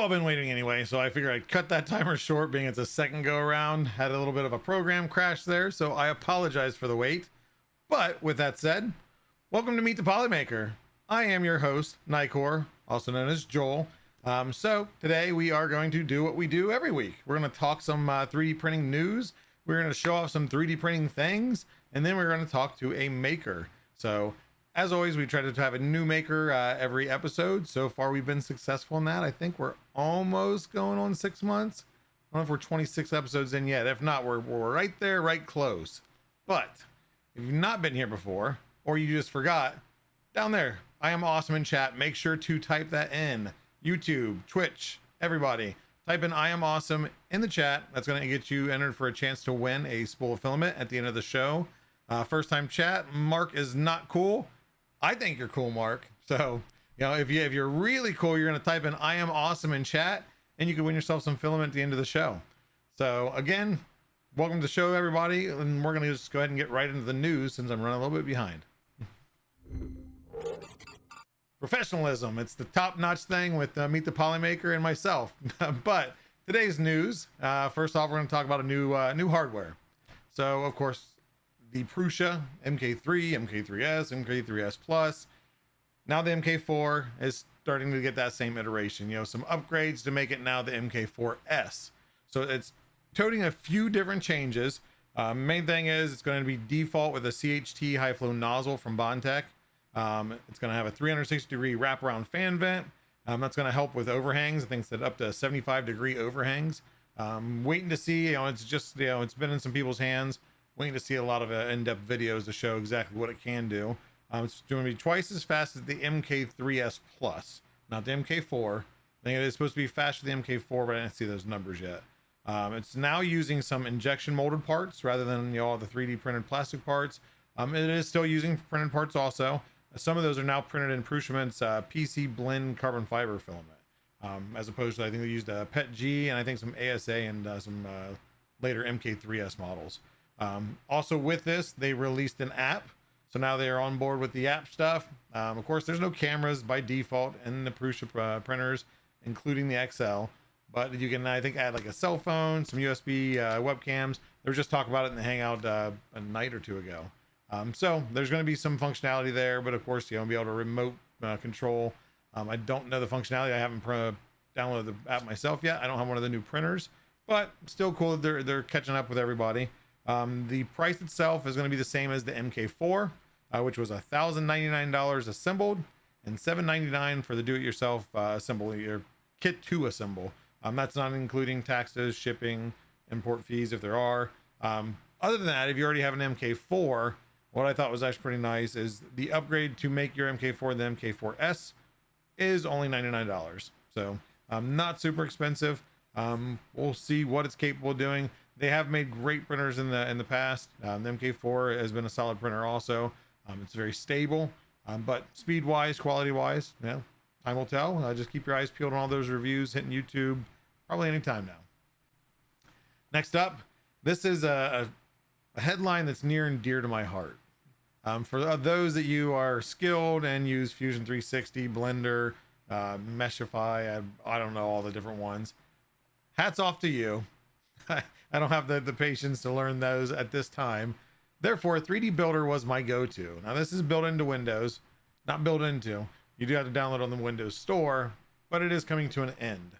all been waiting anyway, so I figured I'd cut that timer short, being it's a second go around. Had a little bit of a program crash there, so I apologize for the wait. But with that said, welcome to Meet the Polymaker. I am your host, Nikor, also known as Joel. So today we are going to do what we do every week. We're going to talk some 3D printing news. We're going to show off some 3D printing things, and then we're going to talk to a maker. So as always, we try to have a new maker every episode. So far, we've been successful in that. I think we're almost going on 6 months. I don't know if we're 26 episodes in yet. If not, we're right there, right close. But if you've not been here before, or you just forgot, down there, I am awesome in chat. Make sure to type that in. YouTube, Twitch, everybody. Type in I am awesome in the chat. That's going to get you entered for a chance to win a spool of filament at the end of the show. First time chat, Mark is not cool. I think you're cool, Mark. So, you know, if you're really cool, you're going to type in I am awesome in chat, and you can win yourself some filament at the end of the show. So again, welcome to the show, everybody. And we're going to just go ahead and get right into the news since I'm running a little bit behind. Professionalism. It's the top-notch thing with Meet the Polymaker and myself. But today's news, first off, we're going to talk about a new hardware. So, of course, the Prusa MK3, MK3S, MK3S Plus. Now the MK4 is starting to get that same iteration. You know, some upgrades to make it now the MK4S. So it's toting a few different changes. Main thing is it's going to be default with a CHT high flow nozzle from Bondtech. It's going to have a 360-degree wraparound fan vent. That's going to help with overhangs. I think it's up to 75-degree overhangs. Waiting to see, you know, it's just, you know, it's been in some people's hands. Waiting to see a lot of in-depth videos to show exactly what it can do. It's going to be twice as fast as the MK3S Plus, not the MK4. I think it is supposed to be faster than the MK4, but I didn't see those numbers yet. It's now using some injection molded parts rather than, you know, all the 3D printed plastic parts. It is still using printed parts also. Some of those are now printed in Prusament's PC blend carbon fiber filament, as opposed to, I think they used a PETG and I think some ASA and some later MK3S models. Also with this, they released an app. So now they are on board with the app stuff. Of course, there's no cameras by default in the Prusa printers, including the XL. But you can, I think, add like a cell phone, some USB webcams. There was just talk about it in the Hangout a night or two ago. So there's going to be some functionality there, but of course, you know, be able to remote control. I don't know the functionality. I haven't downloaded the app myself yet. I don't have one of the new printers, but still cool that they're catching up with everybody. The price itself is going to be the same as the MK4, which was $1,099 assembled and $799 for the do-it-yourself assemble, your kit to assemble. That's not including taxes, shipping, import fees if there are. Other than that, if you already have an MK4, what I thought was actually pretty nice is the upgrade to make your MK4 the MK4S is only $99. So not super expensive. We'll see what it's capable of doing. They have made great printers in the past. The MK4 has been a solid printer also. It's very stable, but speed wise, quality wise, yeah, time will tell. Just keep your eyes peeled on all those reviews, hitting YouTube probably anytime now. Next up, this is a headline that's near and dear to my heart. For those that you are skilled and use Fusion 360, Blender, Meshify, I don't know all the different ones. Hats off to you. I don't have the patience to learn those at this time. Therefore, 3D Builder was my go-to. Now, this is built into Windows, not built into. You do have to download on the Windows Store, but it is coming to an end.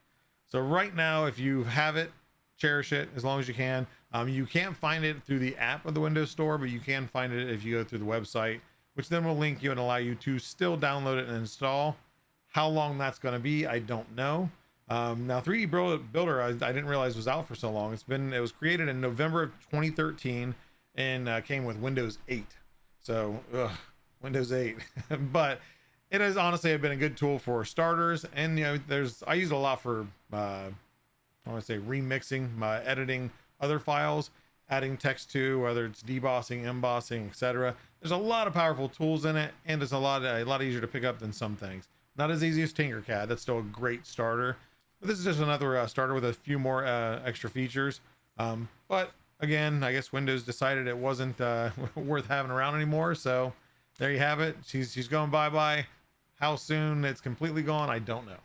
So right now, if you have it, cherish it as long as you can. You can't find it through the app of the Windows Store, but you can find it if you go through the website, which then will link you and allow you to still download it and install. How long that's going to be, I don't know. Now 3D Builder, I didn't realize was out for so long. It was created in November of 2013 and came with Windows 8. So Windows 8, but it has honestly been a good tool for starters. And you know, I use it a lot for I want to say remixing, editing other files, adding text to, whether it's debossing, embossing, etc. There's a lot of powerful tools in it, and it's a lot easier to pick up than some things. Not as easy as Tinkercad. That's still a great starter. But this is just another starter with a few more extra features. But again, I guess Windows decided it wasn't worth having around anymore. So there you have it. She's going bye-bye. How soon it's completely gone, I don't know.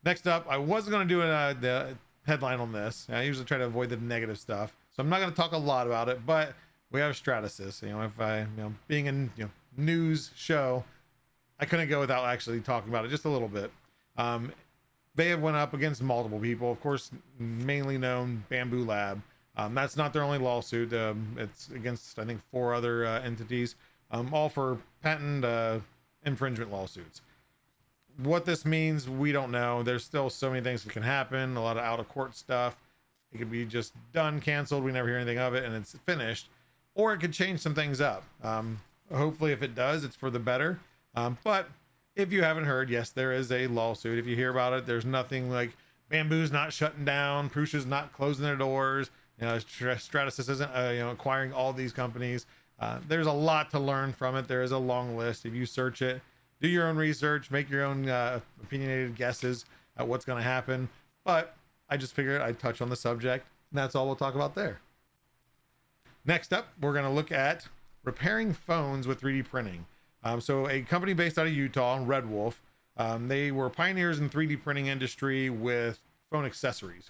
Next up, I wasn't going to do the headline on this. I usually try to avoid the negative stuff, so I'm not going to talk a lot about it. But we have Stratasys. If I, being in news show, I couldn't go without actually talking about it just a little bit. They have went up against multiple people, of course, mainly known Bamboo Lab. That's not their only lawsuit. It's against, I think, 4 other entities, all for patent infringement lawsuits. What this means, we don't know. There's still so many things that can happen, a lot of out of court stuff. It could be just done, canceled, we never hear anything of it, and it's finished. Or it could change some things up. Hopefully, if it does, it's for the better. But if you haven't heard, yes, there is a lawsuit. If you hear about it, there's nothing like Bamboo's not shutting down, Prusa's not closing their doors, Stratasys isn't acquiring all these companies. There's a lot to learn from it. There is a long list. If you search it, do your own research, make your own opinionated guesses at what's going to happen. But I just figured I'd touch on the subject, and that's all we'll talk about there. Next up, we're going to look at repairing phones with 3D printing. So a company based out of Utah, Red Wolf, they were pioneers in 3D printing industry with phone accessories.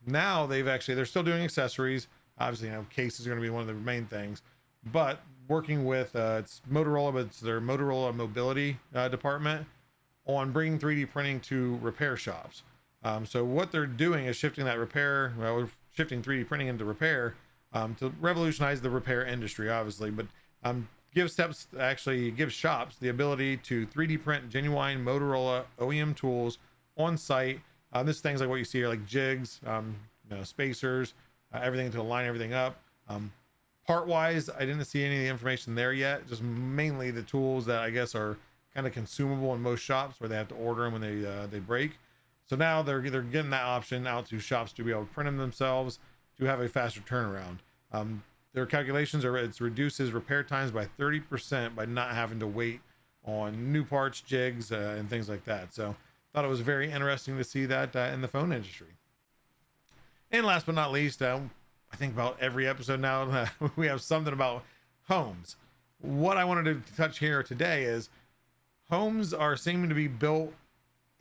Now they're still doing accessories. Obviously, cases are going to be one of the main things, but working with it's Motorola, but it's their Motorola mobility department on bringing 3D printing to repair shops. So what they're doing is shifting 3D printing into repair to revolutionize the repair industry, obviously, but give shops the ability to 3D print genuine Motorola OEM tools on site. This things like what you see here, like jigs, spacers, everything to line everything up. Part wise, I didn't see any of the information there yet, just mainly the tools that I guess are kind of consumable in most shops where they have to order them when they break. So now they're getting that option out to shops to be able to print them themselves to have a faster turnaround. Their calculations are it reduces repair times by 30% by not having to wait on new parts, jigs, and things like that. So thought it was very interesting to see that in the phone industry. And last but not least, I think about every episode now we have something about homes. What I wanted to touch here today is homes are seeming to be built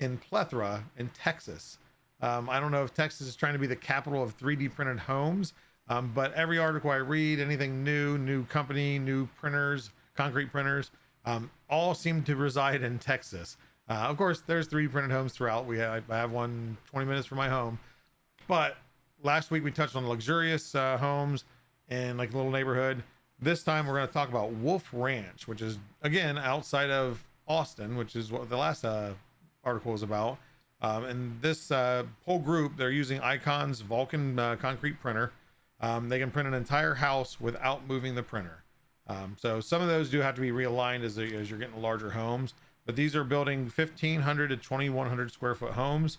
in plethora in Texas. I don't know if Texas is trying to be the capital of 3D printed homes, but every article I read, anything new company, new printers, concrete printers, all seem to reside in Texas. Of course, there's 3D printed homes throughout. I have one 20 minutes from my home, but last week we touched on luxurious homes in like a little neighborhood. This time we're going to talk about Wolf Ranch, which is again outside of Austin, which is what the last article was about. And this whole group, they're using Icon's Vulcan concrete printer. They can print an entire house without moving the printer. So some of those do have to be realigned as you're getting larger homes, but these are building 1,500 to 2,100 square foot homes.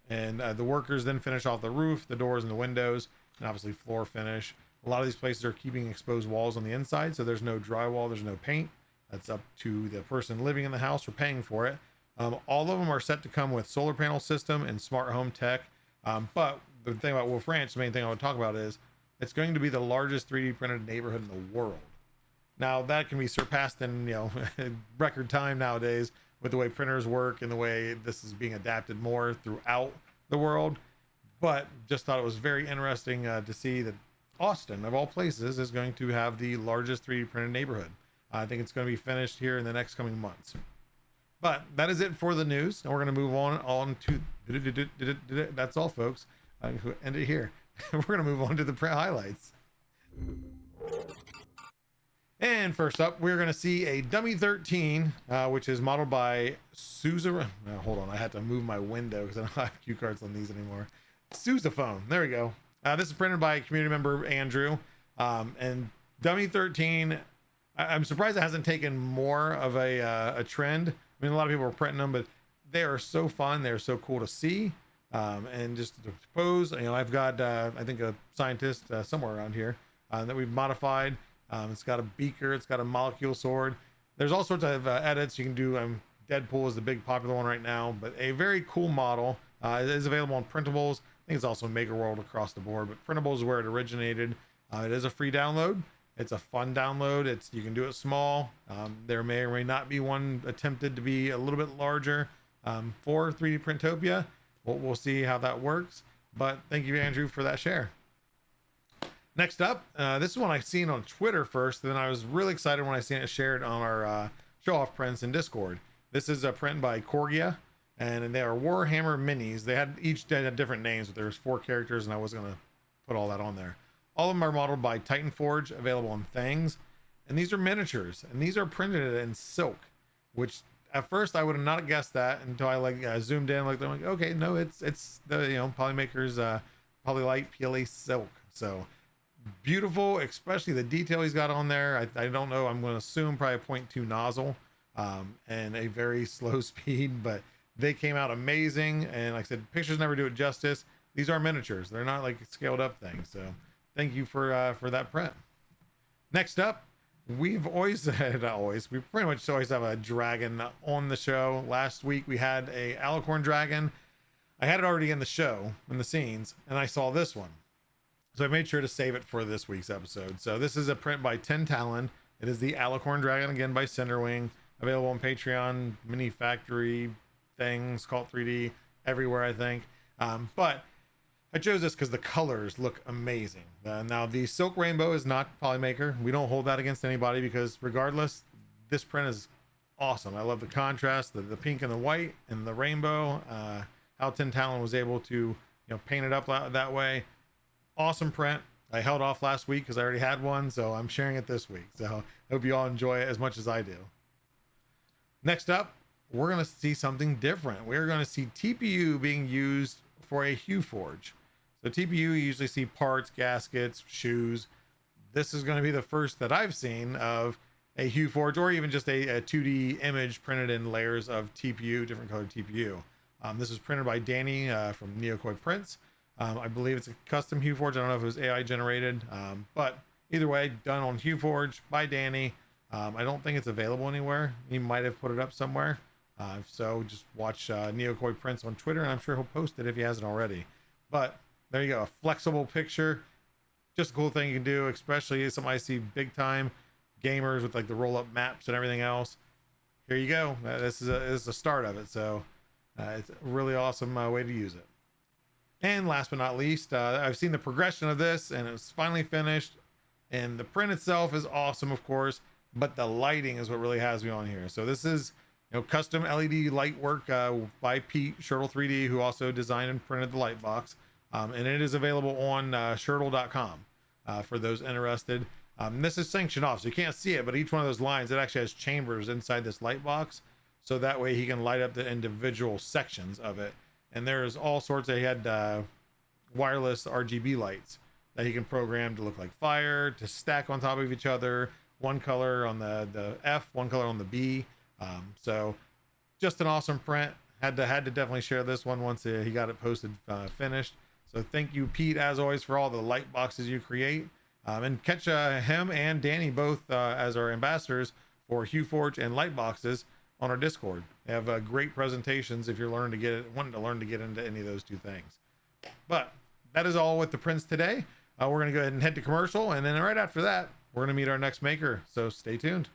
And the workers then finish off the roof, the doors and the windows, and obviously floor finish. A lot of these places are keeping exposed walls on the inside, so there's no drywall, there's no paint. That's up to the person living in the house or paying for it. All of them are set to come with solar panel system and smart home tech. But the thing about Wolf Ranch, the main thing I would talk about is it's going to be the largest 3D printed neighborhood in the world. Now that can be surpassed in record time nowadays with the way printers work and the way this is being adapted more throughout the world. But just thought it was very interesting to see that Austin, of all places, is going to have the largest 3D printed neighborhood. I think it's going to be finished here in the next coming months. But that is it for the news, and we're going to move on to that's all, folks. I'm going to end it here. We're going to move on to the print highlights. And first up, we're going to see a Dummy 13, which is modeled by Sousa. Hold on, I had to move my window because I don't have cue cards on these anymore. Sousaphone. There we go. This is printed by community member Andrew. And Dummy 13, I'm surprised it hasn't taken more of a trend. I mean, a lot of people are printing them, but they are so fun. They're so cool to see. And just to pose, I've got, I think a scientist somewhere around here that we've modified. It's got a beaker. It's got a molecule sword. There's all sorts of edits you can do. Deadpool is the big popular one right now, but a very cool model. It is available on printables. I think it's also in Maker World across the board, but printables is where it originated. It is a free download. It's a fun download. You can do it small. There may or may not be one attempted to be a little bit larger. for 3D Printopia. We'll see how that works. But thank you, Andrew, for that share. Next up, this is one I seen on Twitter first, and then I was really excited when I seen it shared on our show off prints in Discord. This is a print by Corgia, and they are Warhammer minis. They had each had different names, but there's 4 characters, and I wasn't gonna put all that on there. All of them are modeled by Titan Forge, available on Things, and these are miniatures, and these are printed in silk, which at first I would have not guessed that until I zoomed in, like, I'm like, okay, no, it's the Polymaker's Polylite PLA silk. So beautiful, especially the detail he's got on there. I don't know, I'm going to assume probably a 0.2 nozzle and a very slow speed, but they came out amazing. And like I said, pictures never do it justice. These are miniatures, they're not like scaled up things. So thank you for that print. Next up, we've always had we pretty much always have a dragon on the show. Last week we had a alicorn dragon. I had it already in the show, in the scenes, and I saw this one, so I made sure to save it for this week's episode. So this is a print by Ten Talon. It is the alicorn dragon, again by Cinderwing, available on Patreon, Mini Factory, Things, Cult 3D, everywhere, I think. But I chose this because the colors look amazing. Now the Silk Rainbow is not Polymaker. We don't hold that against anybody, because regardless, this print is awesome. I love the contrast, the pink and the white and the rainbow. How Ten Talon was able to paint it up that way. Awesome print. I held off last week because I already had one, so I'm sharing it this week. So I hope you all enjoy it as much as I do. Next up, we're going to see something different. We're going to see TPU being used for a Hue Forge. So TPU, you usually see parts, gaskets, shoes. This is going to be the first that I've seen of a Hue Forge, or even just a 2D image printed in layers of TPU, different colored TPU. This was printed by Danny from Neokoi Prints. I believe it's a custom Hue Forge. I don't know if it was AI generated, but either way, done on Hue Forge by Danny. I don't think it's available anywhere. He might have put it up somewhere. So just watch Neokoi Prints on Twitter, and I'm sure he'll post it if he hasn't already. But there you go, a flexible picture. Just a cool thing you can do, especially something I see big time gamers with like the roll up maps and everything else. Here you go. This is the start of it. So it's a really awesome way to use it. And last but not least, I've seen the progression of this, and it's finally finished. And the print itself is awesome, of course, but the lighting is what really has me on here. So this is custom LED light work by Pete Shirtle 3D, who also designed and printed the light box. And it is available on shirtle.com for those interested. This is sanctioned off, so you can't see it, but each one of those lines, it actually has chambers inside this light box, so that way he can light up the individual sections of it. And there's all sorts of, he had wireless RGB lights that he can program to look like fire, to stack on top of each other, one color on the F, one color on the B. So just an awesome print. Had to definitely share this one once he got it posted finished. So thank you, Pete, as always, for all the light boxes you create. And catch him and Danny both as our ambassadors for Hue Forge and light boxes on our Discord. They have great presentations if you're wanting to learn to get into any of those two things. But that is all with the prints today. We're going to go ahead and head to commercial, and then right after that, we're going to meet our next maker. So stay tuned.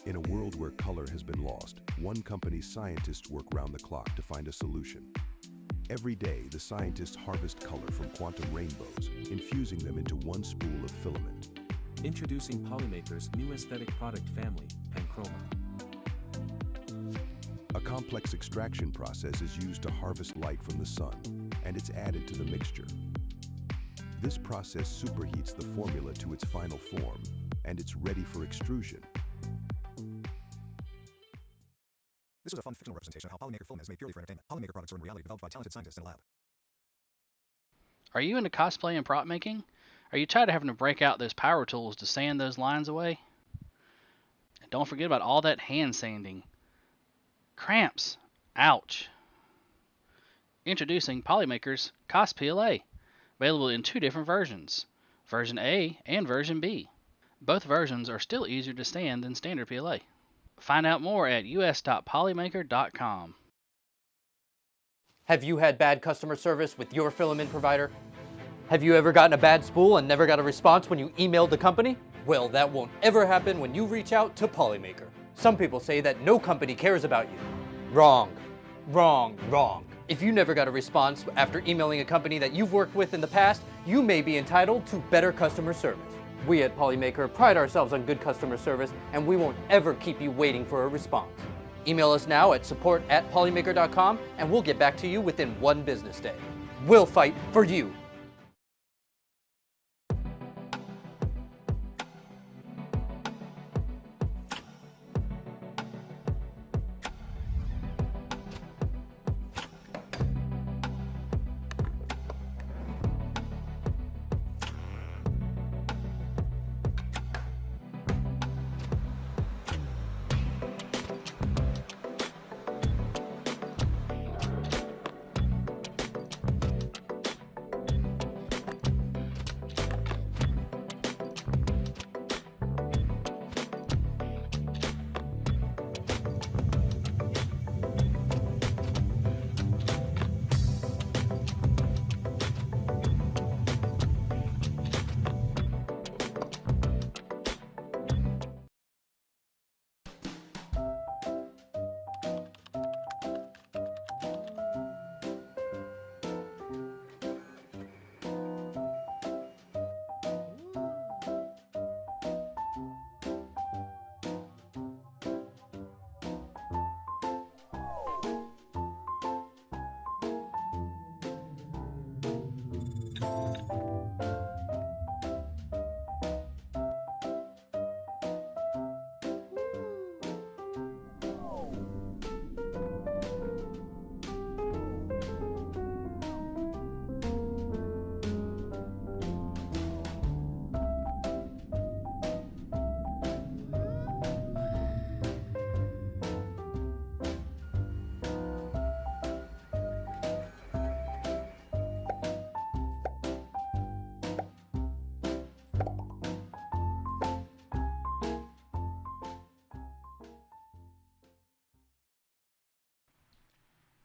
In a world where color has been lost, one company's scientists work round the clock to find a solution. Every day, the scientists harvest color from quantum rainbows, infusing them into one spool of filament. Introducing Polymaker's new aesthetic product family, Panchroma. A complex extraction process is used to harvest light from the sun, and it's added to the mixture. This process superheats the formula to its final form, and it's ready for extrusion. This was a fun fictional representation of how Polymaker film is made purely for entertainment. Polymaker products are in reality developed by talented scientists in a lab. Are you into cosplay and prop making? Are you tired of having to break out those power tools to sand those lines away? And don't forget about all that hand sanding. Cramps. Ouch. Introducing Polymaker's Cos PLA, available in 2 different versions, version A and version B. Both versions are still easier to stand than standard PLA. Find out more at us.polymaker.com. Have you had bad customer service with your filament provider? Have you ever gotten a bad spool and never got a response when you emailed the company? Well, that won't ever happen when you reach out to Polymaker. Some people say that no company cares about you. Wrong. Wrong. Wrong. If you never got a response after emailing a company that you've worked with in the past, you may be entitled to better customer service. We at Polymaker pride ourselves on good customer service, and we won't ever keep you waiting for a response. Email us now at support@polymaker.com, and we'll get back to you within 1 business day. We'll fight for you.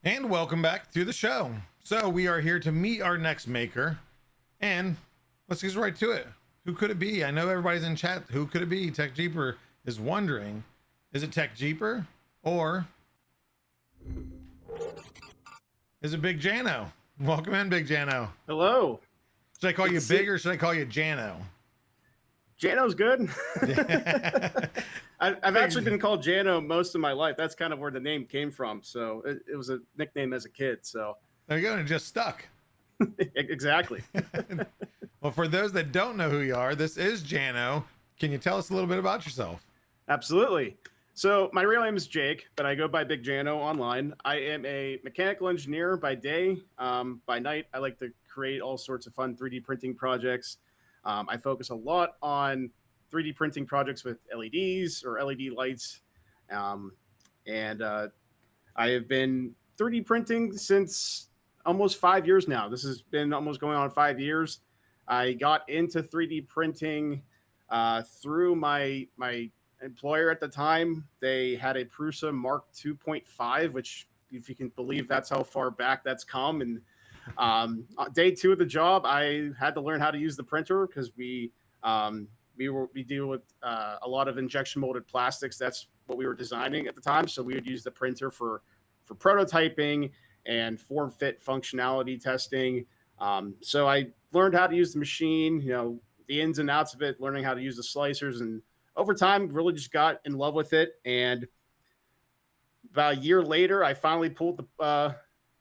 And welcome back to the show. So we are here to meet our next maker, and let's get right to it. Who could it be? I know everybody's in chat. Who could it be? Tech Jeeper is wondering, is it Tech Jeeper or is it Big Jano? Welcome in, Big Jano. Hello. Should I call you Big or should I call you Jano? Jano's good. I've actually been called Jano most of my life. That's kind of where the name came from. So it was a nickname as a kid. So there you go. And it just stuck. Exactly. Well, for those that don't know who you are, this is Jano. Can you tell us a little bit about yourself? Absolutely. So my real name is Jake, but I go by Big Jano online. I am a mechanical engineer by day. By night, I like to create all sorts of fun 3D printing projects. I focus a lot on 3D printing projects with LEDs or LED lights. I have been 3D printing since almost 5 years now. This has been almost going on 5 years. I got into 3D printing through my employer at the time. They had a Prusa Mark 2.5, which, if you can believe, that's how far back that's come. And day 2 of the job, I had to learn how to use the printer because we deal with a lot of injection molded plastics. That's what we were designing at the time. So we would use the printer for prototyping and form fit functionality testing. So I learned how to use the machine, the ins and outs of it, learning how to use the slicers, and over time really just got in love with it. And about a year later, I finally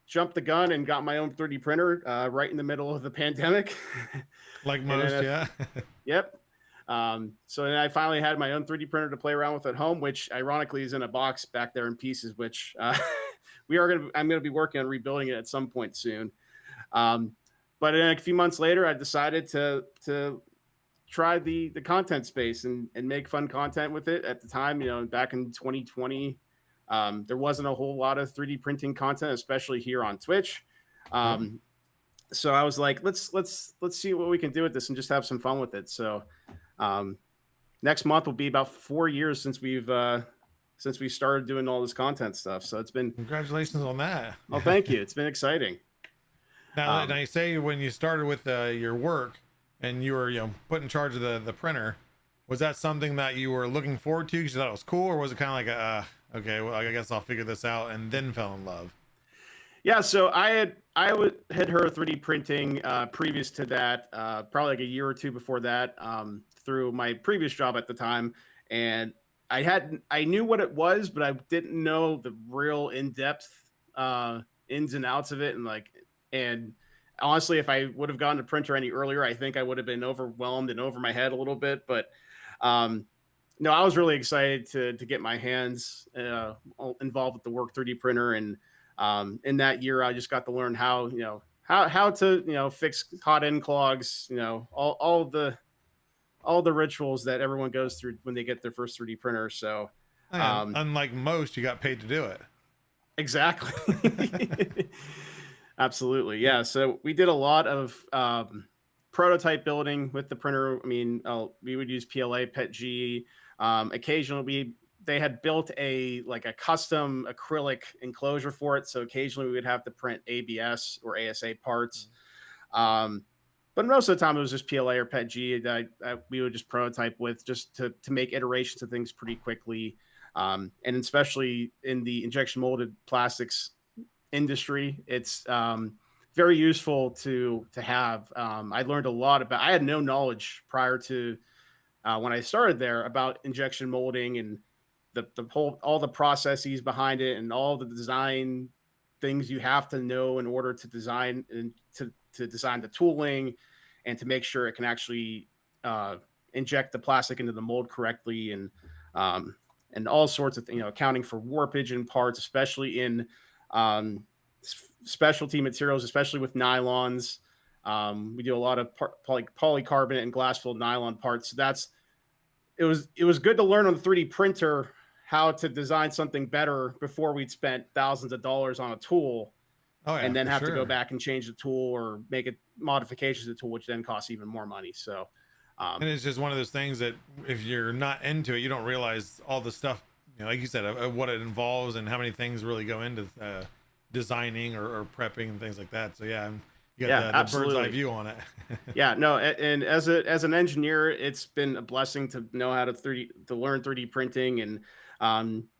jumped the gun and got my own 3D printer right in the middle of the pandemic. Like most, yeah. Yep. So then I finally had my own 3D printer to play around with at home, which ironically is in a box back there in pieces, which I'm going to be working on rebuilding it at some point soon. But then a few months later, I decided to try the content space and make fun content with it. At the time, back in 2020, there wasn't a whole lot of 3D printing content, especially here on Twitch. So I was like, let's see what we can do with this and just have some fun with it. So next month will be about 4 years since we started doing all this content stuff. So it's been, congratulations on that. Oh, thank you. It's been exciting. Now you say when you started with your work and you were put in charge of the printer, Was that something that you were looking forward to because you thought it was cool, or was it kind of like okay, well, I guess I'll figure this out, and then fell in love? Yeah, so had heard 3D printing previous to that, probably like a year or two before that, through my previous job at the time, and I knew what it was, but I didn't know the real in-depth ins and outs of it, and honestly, if I would have gone to printer any earlier, I think I would have been overwhelmed and over my head a little bit, but um, no, I was really excited to get my hands involved with the Work 3D printer, and in that year, I just got to learn how to fix hot end clogs, all the rituals that everyone goes through when they get their first 3D printer. So Oh, yeah, unlike most, you got paid to do it. exactly. Absolutely. Yeah. So we did a lot of prototype building with the printer. I mean, we would use PLA, PETG. Occasionally, they had built a custom acrylic enclosure for it. So occasionally, we would have to print ABS or ASA parts. But most of the time, it was just PLA or PETG that we would just prototype with, just to make iterations of things pretty quickly. And especially in the injection molded plastics industry, it's very useful to have. I learned a lot about. I had no knowledge prior to when I started there about injection molding and the whole, all the processes behind it and all the design things you have to know in order to design and to design the tooling and to make sure it can actually inject the plastic into the mold correctly, and all sorts of things, accounting for warpage in parts, especially in specialty materials, especially with nylons. We do a lot of polycarbonate and glass filled nylon parts. So it was good to learn on the 3D printer how to design something better before we'd spent thousands of dollars on a tool. Oh, yeah, and then for have to sure. go back and change the tool or make it modifications to the tool, which then costs even more money. So, And it's just one of those things that if you're not into it, you don't realize all the stuff, like you said, what it involves and how many things really go into designing or prepping and things like that. So yeah, you got the bird's eye view on it. Yeah, no, and as an engineer, it's been a blessing to know how to learn 3D printing, and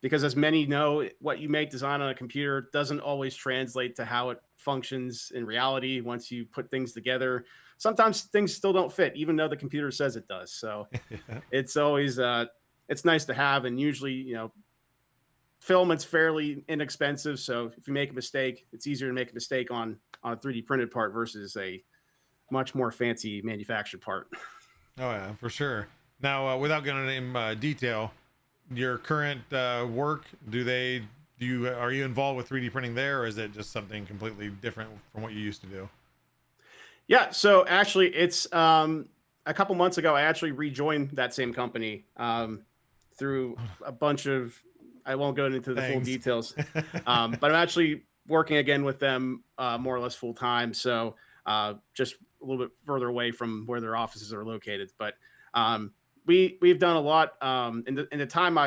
because as many know, what you make design on a computer doesn't always translate to how it functions in reality. Once you put things together, sometimes things still don't fit, even though the computer says it does. So it's always it's nice to have, and usually, film, it's fairly inexpensive. So if you make a mistake, it's easier to make a mistake on a 3D printed part versus a much more fancy manufactured part. Oh yeah, for sure. Now, without getting into detail, your current work, are you involved with 3D printing there, or is it just something completely different from what you used to do? Yeah, so actually, it's a couple months ago, I actually rejoined that same company through a bunch of, I won't go into the full details, but I'm actually working again with them more or less full time. So just a little bit further away from where their offices are located. But we've done a lot in the time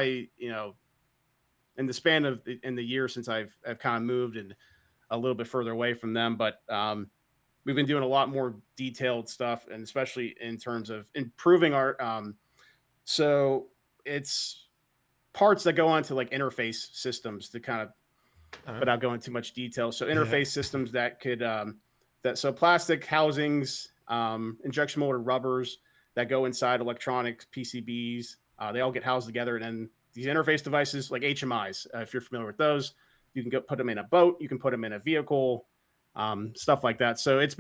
in the span of in the year since I've kind of moved and a little bit further away from them. But we've been doing a lot more detailed stuff, and especially in terms of improving our. So it's parts that go onto like interface systems to kind of, without going too much detail. So interface systems that could so plastic housings, injection molded rubbers that go inside electronic PCBs. They all get housed together, and then these interface devices like HMIs, if you're familiar with those, you can put them in a boat, you can put them in a vehicle, stuff like that. So it's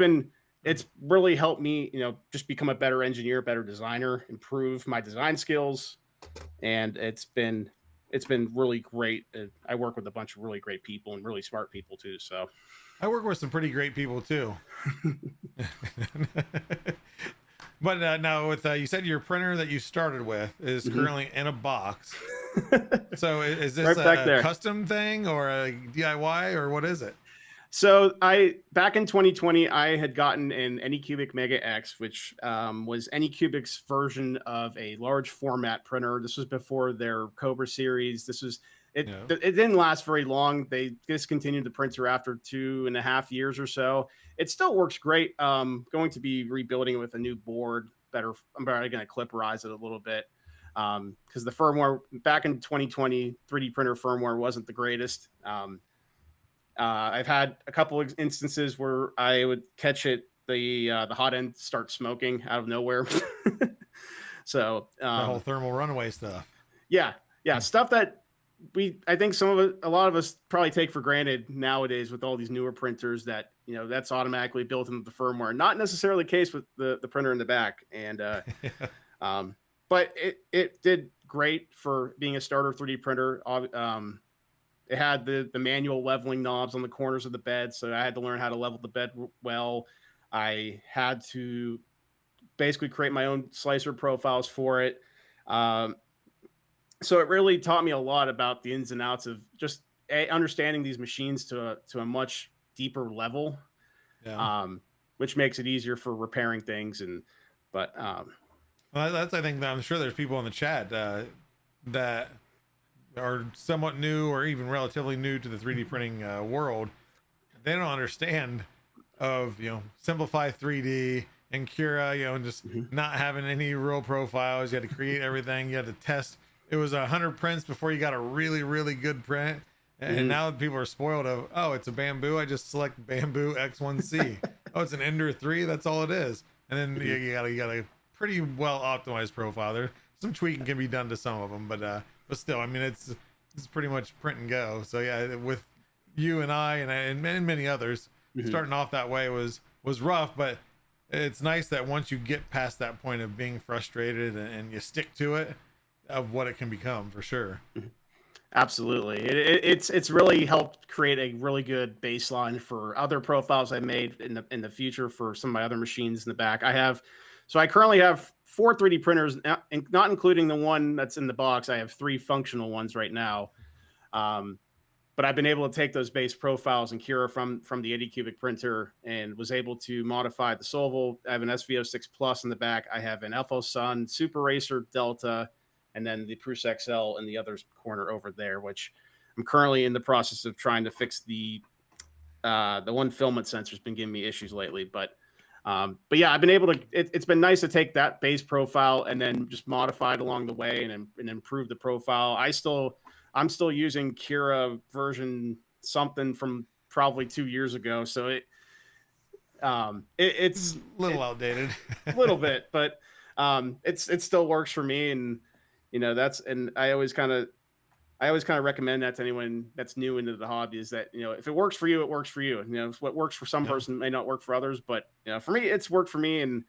really helped me, just become a better engineer, better designer, improve my design skills, and it's been really great. I work with a bunch of really great people and really smart people too. So I work with some pretty great people too. But now with you said your printer that you started with is currently in a box. So is this right a custom thing or a DIY, or what is it? So back in 2020, I had gotten an Anycubic Mega X, which was Anycubic's version of a large format printer. This was before their Cobra series. It didn't last very long. They discontinued the printer after 2.5 years or so. It still works great. Going to be rebuilding it with a new board better. I'm probably going to clipperize it a little bit because the firmware back in 2020, 3D printer firmware wasn't the greatest. I've had a couple of instances where I would catch it, the hot end start smoking out of nowhere. So The whole thermal runaway stuff. yeah, stuff that I think a lot of us probably take for granted nowadays with all these newer printers that, that's automatically built into the firmware. Not necessarily the case with the printer in the back. And, but it did great for being a starter 3D printer. It had the manual leveling knobs on the corners of the bed. So I had to learn how to level the bed well. I had to basically create my own slicer profiles for it. So it really taught me a lot about the ins and outs of just understanding these machines to a much deeper level, which makes it easier for repairing things. Well, that's, I think, I'm sure there's people in the chat that are somewhat new or even relatively new to the 3D printing world. They don't understand of, Simplify 3D and Cura, and just not having any real profiles. You had to create everything. You had to test. It was 100 prints before you got a really, really good print. And now people are spoiled of, oh, it's a bamboo. I just select bamboo X1C. Oh, it's an Ender 3. That's all it is. And then you got a pretty well optimized profile. There, some tweaking can be done to some of them, but still, I mean, it's pretty much print and go. So yeah, with you and I and many others, starting off that way was rough, but it's nice that once you get past that point of being frustrated and you stick to it, of what it can become, for sure. Absolutely. It's really helped create a really good baseline for other profiles I made in the future for some of my other machines in the back. I currently have 4 3D printers, not including the one that's in the box. I have 3 functional ones right now. But I've been able to take those base profiles and Cura from the 80 cubic printer and was able to modify the Solval. I have an SV06 Plus in the back. I have an FO Sun Super Racer Delta, and then the Prusa XL in the other corner over there, which I'm currently in the process of trying to fix. The one filament sensor's been giving me issues lately, but yeah, I've been able to. It's been nice to take that base profile and then just modify it along the way and improve the profile. I'm still using Cura version something from probably 2 years ago, so it's a little outdated, a little bit, but it still works for me. And I always kind of recommend that to anyone that's new into the hobby, is that, if it works for you, it works for you. What works for some person may not work for others, but for me, it's worked for me. And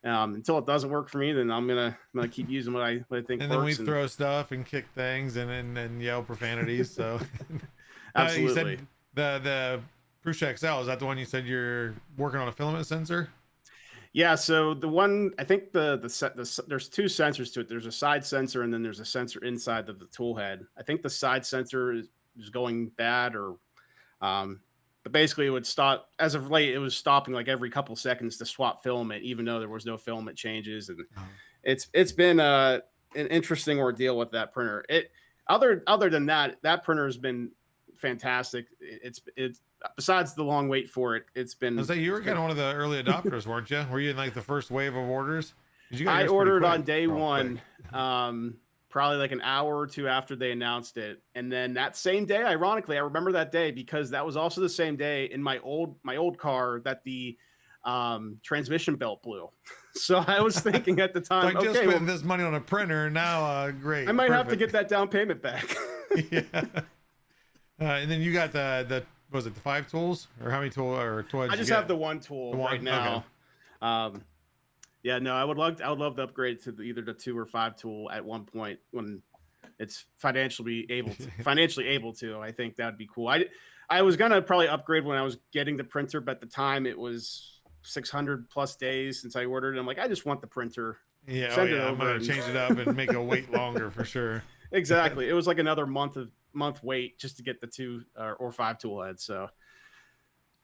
until it doesn't work for me, then I'm gonna keep using what I think and works. Then we throw stuff and kick things and yell profanities. So absolutely. You said the Prusa XL, is that the one you said you're working on a filament sensor? Yeah, so the one, I think there's 2 sensors to it. There's a side sensor and then there's a sensor inside of the tool head. I think the side sensor is going bad, or but basically it would stop. As of late, it was stopping like every couple seconds to swap filament, even though there was no filament changes. And it's been an interesting ordeal with that printer. Other than that printer has been fantastic. It's besides the long wait for it, it's been. I was like, you were kind of one of the early adopters, weren't you? Were you in like the first wave of orders? I ordered on day one, probably like an hour or 2 after they announced it, and then that same day, ironically, I remember that day because that was also the same day in my old car that the transmission belt blew. So I was thinking at the time, just spent this money on a printer now. Great, I might have to get that down payment back. Yeah. And then you got the was it the 5 tools, or how many tools or tools? I just have the one tool right now. Okay. Yeah, no, I would love to upgrade to either the 2 or 5 tool at one point when it's financially able to. I think that'd be cool. I was gonna probably upgrade when I was getting the printer, but at the time it was 600 plus days since I ordered it. I'm like, I just want the printer. Yeah, I'm gonna change it up and make it wait longer for sure. Exactly. It was like another month wait just to get the 2 or 5 tool heads. So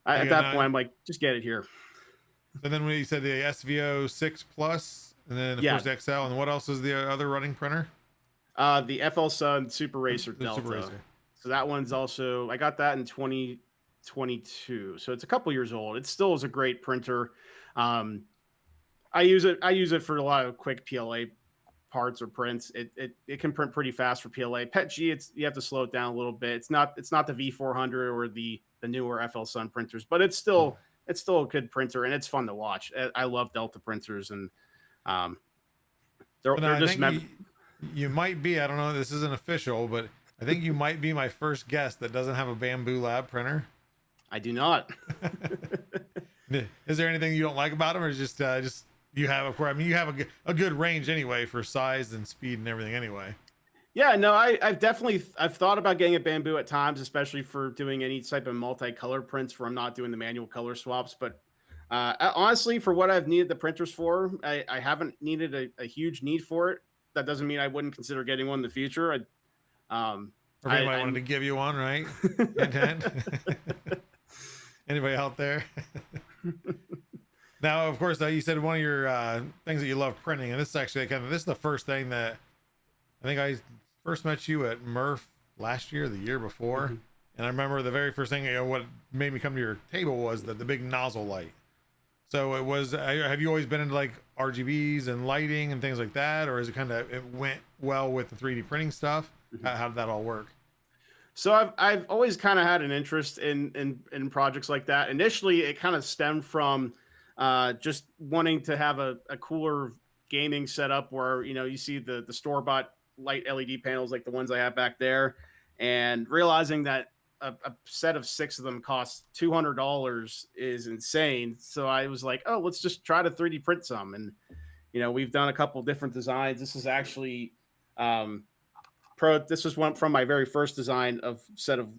at that point, I'm like, just get it here. And then when you said the SV06 Plus, and then the Prusa XL, and what else is the other running printer? The FL Sun Super Racer Delta. Super Racer. So that one's also, I got that in 2022. So it's a couple years old. It still is a great printer. I use it for a lot of quick PLA parts or prints. It can print pretty fast for PLA. PETG, you have to slow it down a little bit. It's not the V400 or the newer FL Sun printers, but it's still a good printer, and it's fun to watch. I love Delta printers, and they're I just think you might be. I don't know. This isn't official, but I think you might be my first guest that doesn't have a Bamboo Lab printer. I do not. Is there anything you don't like about them, or just you have you have a good range anyway for size and speed and everything anyway. Yeah, no, I've thought about getting a Bamboo at times, especially for doing any type of multicolor prints where I'm not doing the manual color swaps. But honestly, for what I've needed the printers for, I haven't needed a huge need for it. That doesn't mean I wouldn't consider getting one in the future. Or if anybody wanted to give you one, right? Anybody out there? Now, of course, you said one of your things that you love printing, and this is actually this is the first thing that I think I first met you at Murph last year, the year before, and I remember the very first thing, what made me come to your table was the big nozzle light. So it was. Have you always been into like RGBs and lighting and things like that, or is it it went well with the 3D printing stuff? How did that all work? So I've always kind of had an interest in projects like that. Initially, it kind of stemmed from just wanting to have a cooler gaming setup where, you see the store-bought light LED panels like the ones I have back there, and realizing that a set of 6 of them costs $200 is insane. So I was like, oh, let's just try to 3D print some. And, we've done a couple different designs. This is actually this was one from my very first design of set of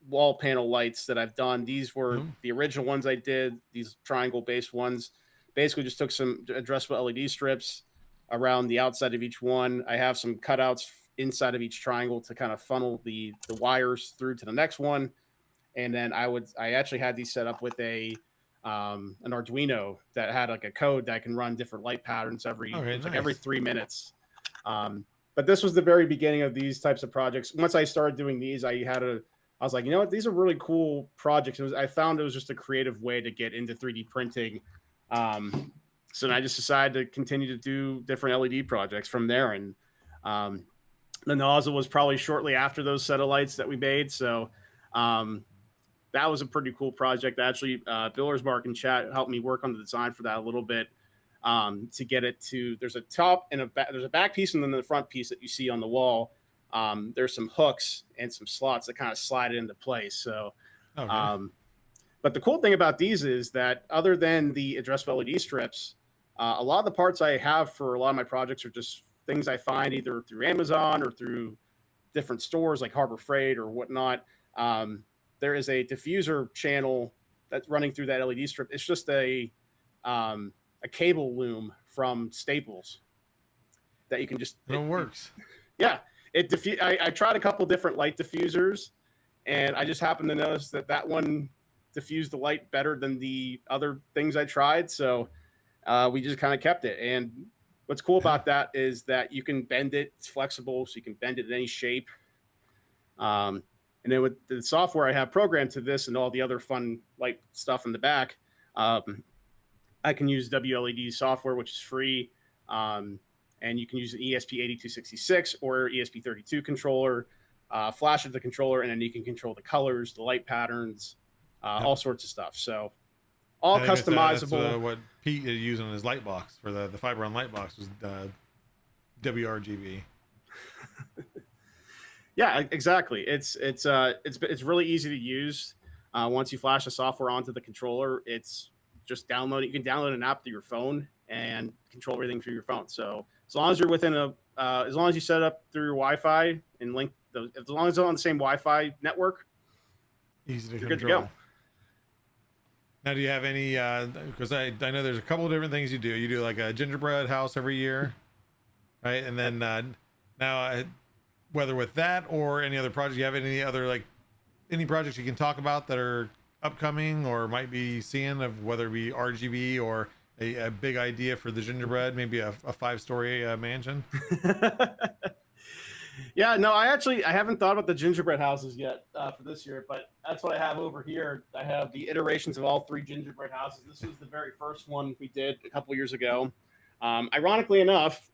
wall panel lights that I've done. These were the original ones I did, these triangle based ones. Basically just took some addressable LED strips around the outside of each one. I have some cutouts inside of each triangle to kind of funnel the wires through to the next one. And then I actually had these set up with an Arduino that had like a code that can run different light patterns every 3 minutes. But this was the very beginning of these types of projects. Once I started doing these, I was like, you know what, these are really cool projects. I found it was just a creative way to get into 3D printing. So then I just decided to continue to do different LED projects from there. And the nozzle was probably shortly after those satellites that we made. So that was a pretty cool project. Actually, Billers Mark and chat helped me work on the design for that a little bit. To get it to, there's a top and there's a back piece and then the front piece that you see on the wall. There's some hooks and some slots that kind of slide it into place. So, but the cool thing about these is that other than the addressable LED strips, a lot of the parts I have for a lot of my projects are just things I find either through Amazon or through different stores like Harbor Freight or whatnot. There is a diffuser channel that's running through that LED strip. It's just a cable loom from Staples that you can just. It works. Yeah, I tried a couple different light diffusers, and I just happened to notice that one diffused the light better than the other things I tried. So we just kind of kept it. And what's cool about that is that you can bend it. It's flexible, so you can bend it in any shape. And then with the software I have programmed to this and all the other fun light stuff in the back, I can use WLED software, which is free. And you can use an ESP8266 or ESP32 controller, flash of the controller, and then you can control the colors, the light patterns, all sorts of stuff. So all customizable. That's what Pete is using his light box for the Fiberon light box was WRGB. Yeah, exactly. It's really easy to use. Once you flash the software onto the controller, it's just download it. You can download an app to your phone and control everything through your phone. So as long as you're within as long as you set up through your Wi-Fi and link those, as long as it's on the same Wi-Fi network, easy to you're control. good to go. Now, do you have any? Because I know there's a couple of different things you do. You do like a gingerbread house every year, right? And then now, whether with that or any other project, you have any other any projects you can talk about that are upcoming or might be seeing, of whether it be RGB or a big idea for the gingerbread, maybe a 5-story mansion? Yeah, no, I haven't thought about the gingerbread houses yet for this year, but that's what I have over here. I have the iterations of all 3 gingerbread houses. This was the very first one we did a couple years ago. Ironically enough,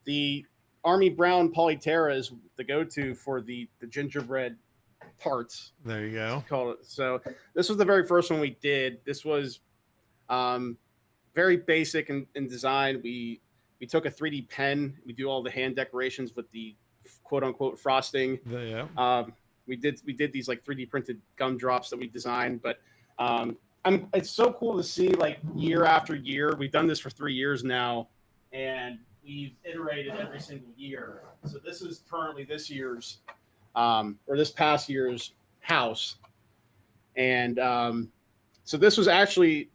the Army Brown Polyterra is the go-to for the gingerbread parts. There you go. Call it. So this was the very first one we did. This was very basic in design. We took a 3D pen. We do all the hand decorations with the quote unquote frosting. Yeah. We did these like 3D printed gumdrops that we designed, but it's so cool to see like year after year. We've done this for 3 years now, and we've iterated every single year. So this is currently this year's or this past year's house, and so this was actually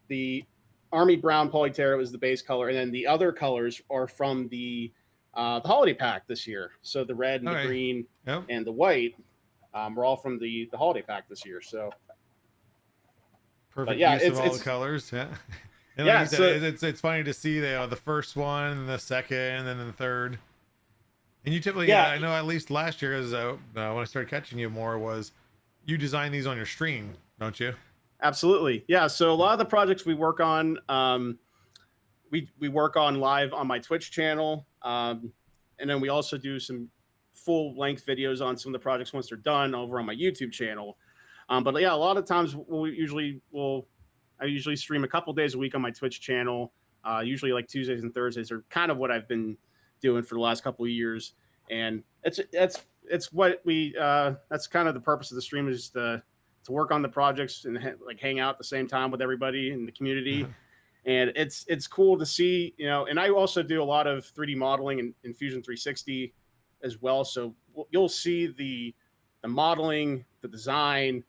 the Army Brown Polyterra was the base color, and then the other colors are from the holiday pack this year. So the red and the green and the white were all from the holiday pack this year. So perfect use of all the colors. Yeah. And like you said, it's funny to see the first one, and the second, and then the third. And you typically, I know at least last year, as when I started catching you more, was you design these on your stream, don't you? Absolutely. Yeah. So a lot of the projects we work on, we work on live on my Twitch channel. And then we also do some full length videos on some of the projects once they're done over on my YouTube channel. But yeah, a lot of times I usually stream a couple days a week on my Twitch channel. Usually like Tuesdays and Thursdays are kind of what I've been doing for the last couple of years. And it's what we, that's kind of the purpose of the stream, is to work on the projects and like hang out at the same time with everybody in the community. And it's cool to see, and I also do a lot of 3D modeling in Fusion 360 as well. So you'll see the modeling, the design,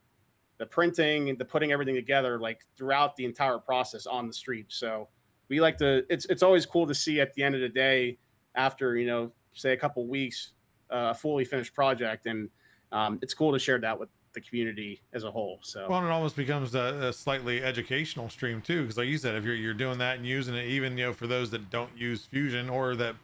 the printing, and the putting everything together like throughout the entire process on the stream. So we like to, it's always cool to see at the end of the day, after, say a couple weeks, a fully finished project. And it's cool to share that with the community as a whole. So well, and it almost becomes a slightly educational stream too, because like you said, if you're doing that and using it, even for those that don't use Fusion or that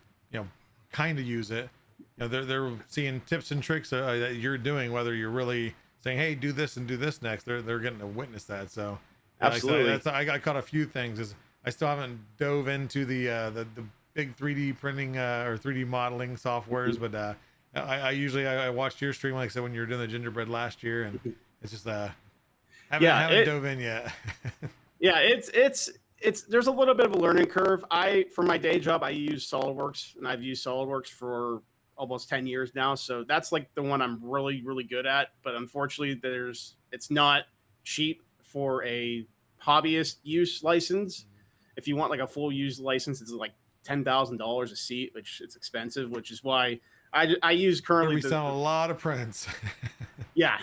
kind of use it, they're seeing tips and tricks that you're doing, whether you're really saying, hey, do this and do this next, they're getting to witness that. So absolutely. I got caught a few things, is I still haven't dove into the big 3D printing or 3D modeling softwares, but I usually watched your stream, like I said, when you were doing the gingerbread last year, and it's just haven't dove in yet. Yeah, it's there's a little bit of a learning curve. For my day job, I use SolidWorks, and I've used SolidWorks for almost 10 years now. So that's like the one I'm really, really good at. But unfortunately, it's not cheap for a hobbyist use license. If you want like a full use license, it's like $10,000 a seat, which it's expensive, which is why I use currently. We sell a lot of prints. Yeah,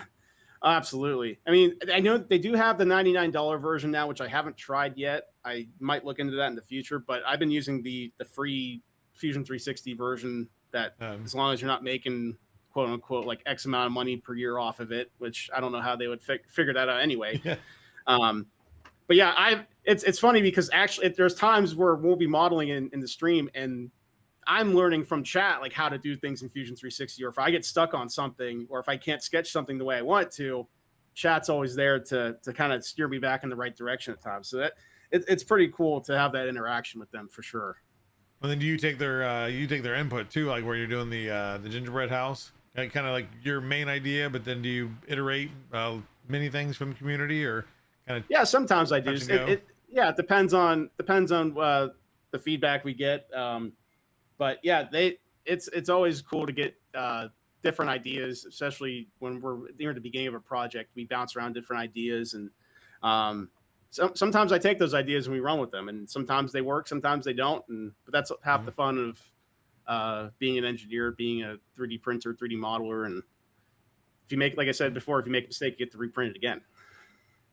absolutely. I mean, I know they do have the $99 version now, which I haven't tried yet. I might look into that in the future, but I've been using the free Fusion 360 version that as long as you're not making quote unquote like X amount of money per year off of it, which I don't know how they would figure that out anyway. Yeah. But yeah, it's funny because actually there's times where we'll be modeling in the stream and I'm learning from chat like how to do things in Fusion 360, or if I get stuck on something, or if I can't sketch something the way I want to, chat's always there to kind of steer me back in the right direction at times. So that it's pretty cool to have that interaction with them for sure. Well, then do you take their input too, like where you're doing the gingerbread house, kind of like your main idea, but then do you iterate many things from the community, or kind of? Yeah, sometimes I do. It depends on the feedback we get. But yeah, it's always cool to get different ideas, especially when we're near the beginning of a project. We bounce around different ideas, and sometimes I take those ideas and we run with them, and sometimes they work, sometimes they don't. But that's half the fun of being an engineer, being a 3D printer, 3D modeler. And if you make, like I said before, if you make a mistake, you get to reprint it again.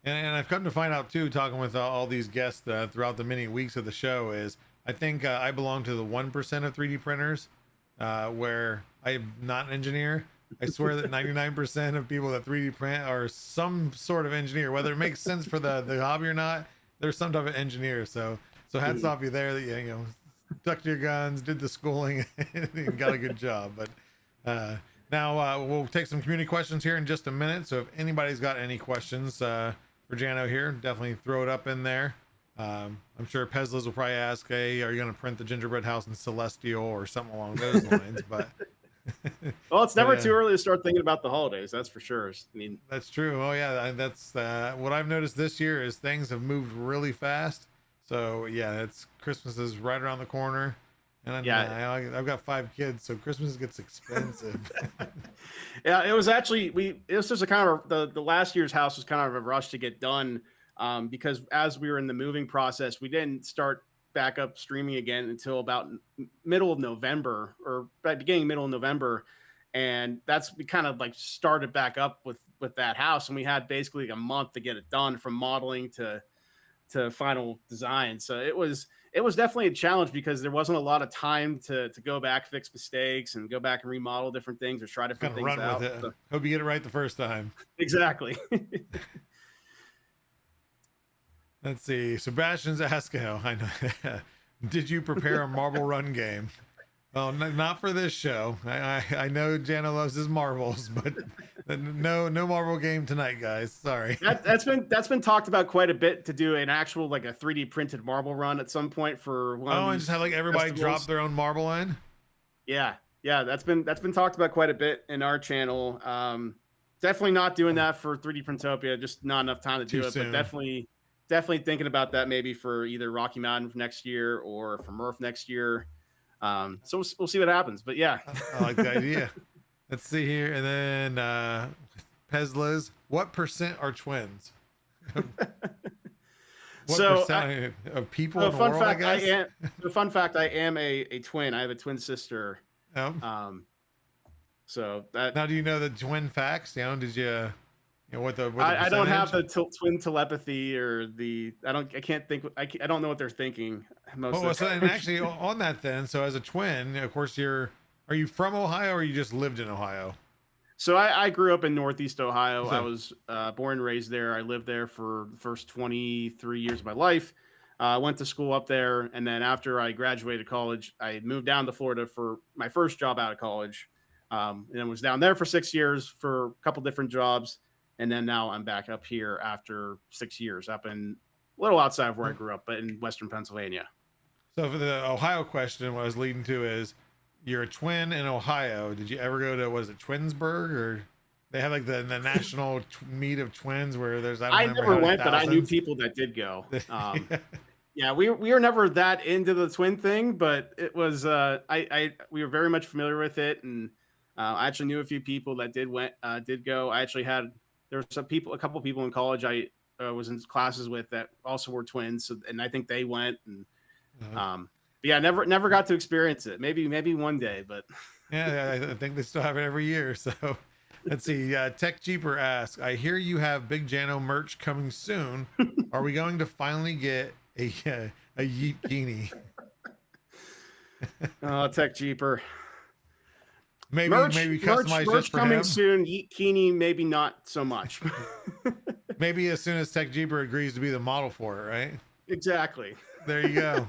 And I've come to find out too, talking with all these guests throughout the many weeks of the show, is I think I belong to the 1% of 3D printers where I'm not an engineer. I swear that 99% of people that 3D print are some sort of engineer, whether it makes sense for the hobby or not. There's some type of engineer. So hats off you there that stuck to your guns, did the schooling, and got a good job. But now we'll take some community questions here in just a minute. So if anybody's got any questions for Jano here, definitely throw it up in there. I'm sure Pezlas will probably ask, hey, are you going to print the gingerbread house in Celestial or something along those lines? But well, it's never too early to start thinking about the holidays. That's for sure. I mean, that's true. Oh yeah, that's what I've noticed this year is things have moved really fast. So yeah, it's Christmas is right around the corner, and I've got 5 kids, so Christmas gets expensive. Yeah, it was actually it was just a kind of the last year's house was kind of a rush to get done, because as we were in the moving process, we didn't start back up streaming again until about middle of November or beginning middle of November, and we kind of like started back up with that house, and we had basically a month to get it done from modeling to final design. So it was definitely a challenge because there wasn't a lot of time to go back, fix mistakes, and go back and remodel different things or try different things out. With it. So, hope you get it right the first time. Exactly. Let's see. Sebastian's asking, I know. Did you prepare a marble run game? Well, not for this show. I know Jano loves his marbles, but no marble game tonight, guys. Sorry. That's been talked about quite a bit, to do an actual like a 3D printed marble run at some point for one. And just have like everybody drop their own marble in. Yeah, that's been talked about quite a bit in our channel. Definitely not doing that for 3D Printopia. Just not enough time to do it. But definitely thinking about that maybe for either Rocky Mountain for next year or for Murph next year. So we'll see what happens. But yeah, I like the idea. Let's see here, and then Pezlas, what % are twins? What percent of people in the world? I guess. Fun fact: I am a twin. I have a twin sister. Oh. So that now, do you know the twin facts? Did you? What the I don't have the twin telepathy or I can't think. I don't know what they're thinking most of the time. And actually on that then, so as a twin, of course are you from Ohio or you just lived in Ohio? So I grew up in Northeast Ohio. I was born and raised there. I lived there for the first 23 years of my life. I went to school up there. And then after I graduated college, I moved down to Florida for my first job out of college. And I was down there for 6 years for a couple different jobs. And then now I'm back up here after 6 years, up in a little outside of where I grew up, but in Western Pennsylvania. So for the Ohio question, what I was leading to is, you're a twin in Ohio. Did you ever go to, was it Twinsburg, or they have like the national meet of twins where there's, I never went, but I knew people that did go. Yeah, we were never that into the twin thing, but it was, we were very much familiar with it. And I actually knew a few people that did go. I actually there were a couple of people in college I was in classes with that also were twins. So, and I think they went, and yeah, never got to experience it. Maybe one day, but yeah, I think they still have it every year. So let's see. Tech Jeeper asks, I hear you have Big Jano merch coming soon. Are we going to finally get a Yeet Genie? Oh, Tech Jeeper. Maybe customized merch just for coming him. soon. Yeet Keeney, maybe not so much. Maybe as soon as Tech Jeeper agrees to be the model for it, right? Exactly. There you go.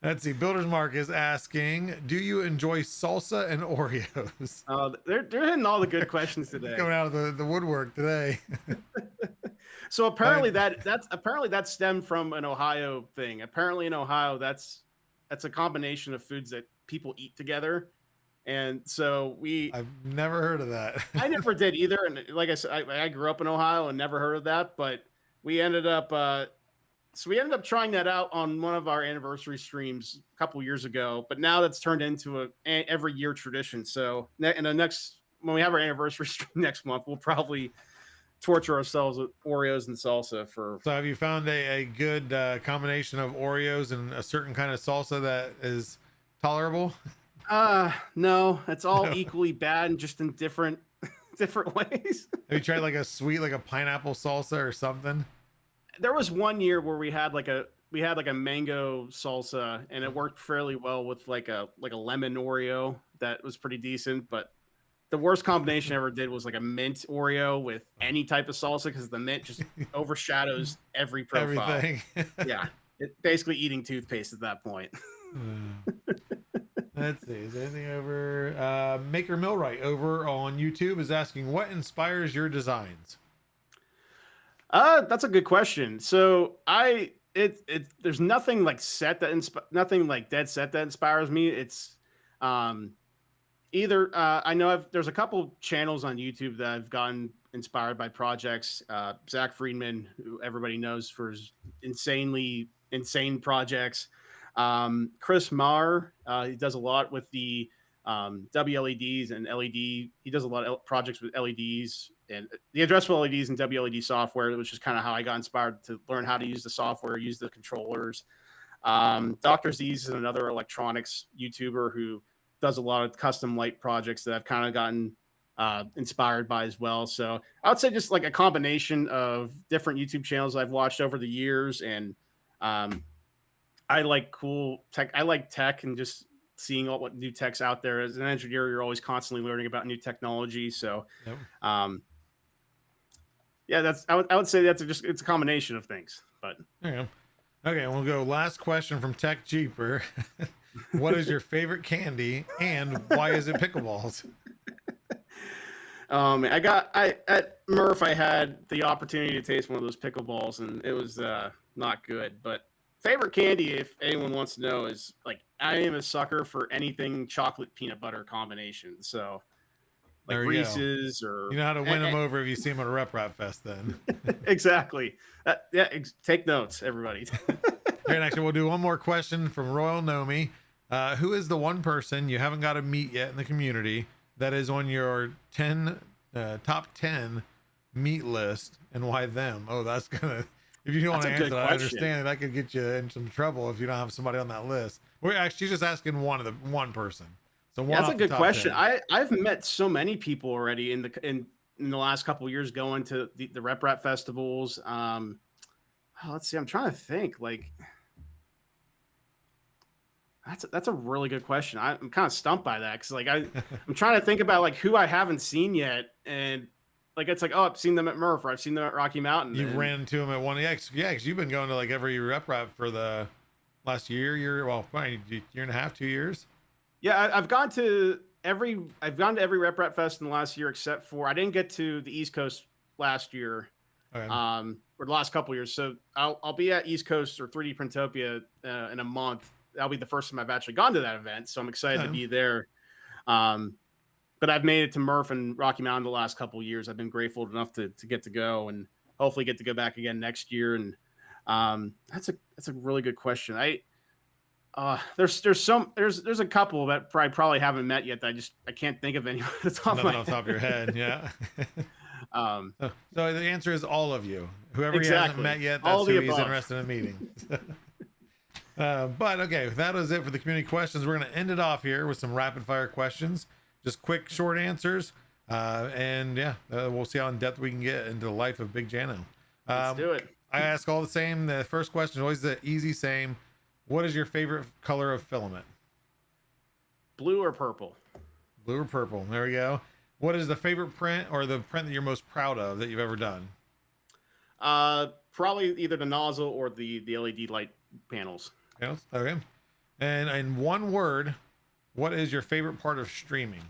Let's see. Builder's Mark is asking, do you enjoy salsa and Oreos? They're hitting all the good questions today. Coming out of the woodwork today. So apparently that stemmed from an Ohio thing. Apparently in Ohio, that's a combination of foods that people eat together. And so I've never heard of that. I never did either. And like I said, I grew up in Ohio and never heard of that, but we ended up trying that out on one of our anniversary streams a couple years ago, but now that's turned into a every year tradition. So when we have our anniversary stream next month, we'll probably torture ourselves with Oreos and salsa for. So have you found a good combination of Oreos and a certain kind of salsa that is tolerable? No, it's all equally bad and just in different ways. Have you tried like a sweet, like a pineapple salsa or something? There was one year where we had like a mango salsa, and it worked fairly well with like a lemon Oreo that was pretty decent. But the worst combination I ever did was like a mint Oreo with any type of salsa, because the mint just overshadows every profile. Everything. Yeah. basically eating toothpaste at that point. Let's see. Is there anything over? Maker Millwright over on YouTube is asking, what inspires your designs? That's a good question. So there's nothing like nothing like dead set that inspires me. It's either I know there's a couple channels on YouTube that I've gotten inspired by projects. Zach Friedman, who everybody knows for his insanely insane projects. Chris Marr, he does a lot with the WLEDs and LED. He does a lot of projects with LEDs and the addressable LEDs and WLED software, which is kind of how I got inspired to learn how to use the software, use the controllers. Dr. Z's is another electronics YouTuber who does a lot of custom light projects that I've kind of gotten inspired by as well. So I would say just like a combination of different YouTube channels I've watched over the years. And I like cool tech. I like tech and just seeing what new tech's out there. As an engineer, you're always constantly learning about new technology. So, Yep. Yeah, I would say it's a combination of things. But There you go. Okay, we'll go last question from Tech Jeeper. What is your favorite candy and why is it pickleballs? At Murph, I had the opportunity to taste one of those pickleballs, and it was not good. But favorite candy, if anyone wants to know, is like I am a sucker for anything chocolate peanut butter combination. So like There you go. Reese's or You know how to win them over if you see them at a Rep Rap Fest then. exactly. Take notes, everybody. Here, actually, we'll do one more question from Royal Nomi. Who is the one person you haven't got to meet yet in the community that is on your top 10 meet list, and why them? Oh, that's gonna, if you don't want to answer that, I understand that could get you in some trouble if you don't have somebody on that list. We're actually just asking one person. So that's a good question. I've met so many people already in the last couple of years going to the Rep Rap festivals. Let's see. I'm trying to think. Like, that's a really good question. I'm kind of stumped by that because like I'm trying to think about like who I haven't seen yet, and like it's like, oh, I've seen them at Murph, or I've seen them at Rocky Mountain. You've ran into them at one. Yeah, because you've been going to like every Rep Rap for the last probably year and a half, 2 years. Yeah, I've gone to every Rep Rap Fest in the last year except for I didn't get to the East Coast last year, Okay. or the last couple of years. So I'll be at East Coast or 3D Printopia in a month. That'll be the first time I've actually gone to that event, so I'm excited to be there. But I've made it to Murph and Rocky Mountain the last couple of years. I've been grateful enough to get to go and hopefully get to go back again next year. And that's a really good question. There's a couple that I probably haven't met yet that I can't think of any off the top of your head. Yeah. So the answer is all of you. Whoever he hasn't met yet, that's who he's interested in meeting. But okay, that was it for the community questions. We're going to end it off here with some rapid fire questions, just quick, short answers. And yeah, we'll see how in depth we can get into the life of Big Jano. Let's do it. I ask all the same. The first question is always the easy same. What is your favorite color of filament? Blue or purple? Blue or purple. There we go. What is the favorite print or the print that you're most proud of that you've ever done? Probably either the nozzle or the LED light panels. Yes. Okay. And in one word, what is your favorite part of streaming?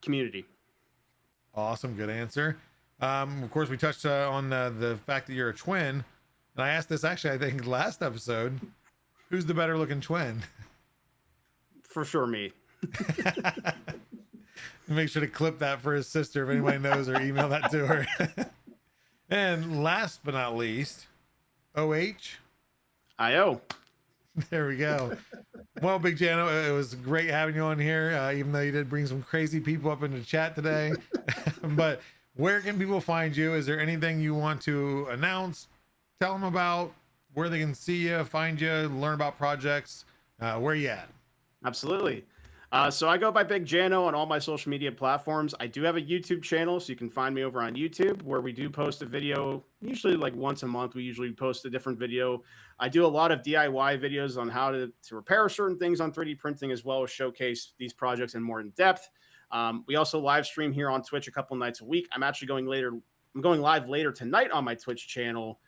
Community. Awesome. Good answer. Of course, we touched on the fact that you're a twin. And I asked this actually, I think, last episode. Who's the better looking twin? For sure, me. Make sure to clip that for his sister if anybody knows, or email that to her. And last but not least, OH. IO. There we go. Well, Big Jano, it was great having you on here, even though you did bring some crazy people up into chat today. But where can people find you? Is there anything you want to announce? Tell them about where they can see you, find you, learn about projects. Where you at? Absolutely. So I go by Big Jano on all my social media platforms. I do have a YouTube channel, so you can find me over on YouTube, where we do post a video, usually like once a month. We usually post a different video. I do a lot of DIY videos on how to repair certain things on 3D printing, as well as showcase these projects in more in depth. We also live stream here on Twitch a couple nights a week. I'm going live later tonight on my Twitch channel.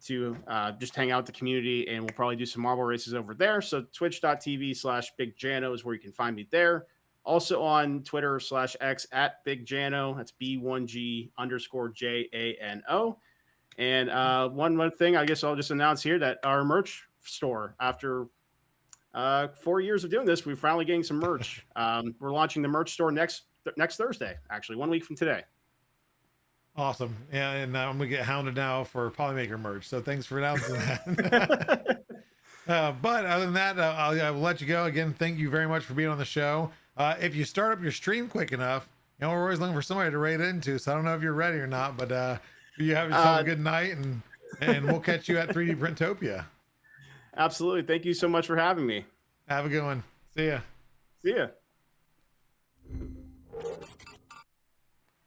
to just hang out with the community, and we'll probably do some marble races over there. So twitch.tv/BigJano is where you can find me there. Also on Twitter/X at BigJano. That's B1G_JANO. And one more thing, I guess I'll just announce here that our merch store, after 4 years of doing this, we're finally getting some merch. We're launching the merch store next Thursday, actually, 1 week from today. Awesome. Yeah, and I'm gonna get hounded now for Polymaker merch. So thanks for announcing that. But other than that, I will let you go. Again, thank you very much for being on the show. If you start up your stream quick enough, you know, we're always looking for somebody to raid into. So I don't know if you're ready or not, but you have yourself a good night, and we'll catch you at 3D Printopia. Absolutely. Thank you so much for having me. Have a good one. See ya. See ya.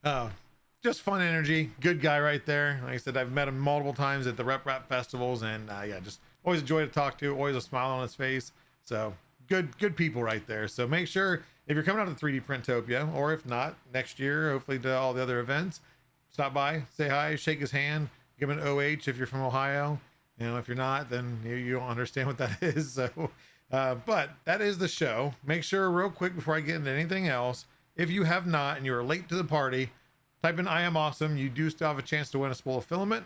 Oh, just fun energy. Good guy right there. Like I said, I've met him multiple times at the Rep Rap festivals, and yeah, just always a joy to talk to. Always a smile on his face. So good people right there. So make sure if you're coming out to 3D Printopia, or if not, next year, hopefully to all the other events, stop by, say hi, shake his hand, give him an OH if you're from Ohio. You know, if you're not, then you don't understand what that is. So, but that is the show. Make sure real quick before I get into anything else, if you have not and you're late to the party, type in I am awesome. You do still have a chance to win a spool of filament.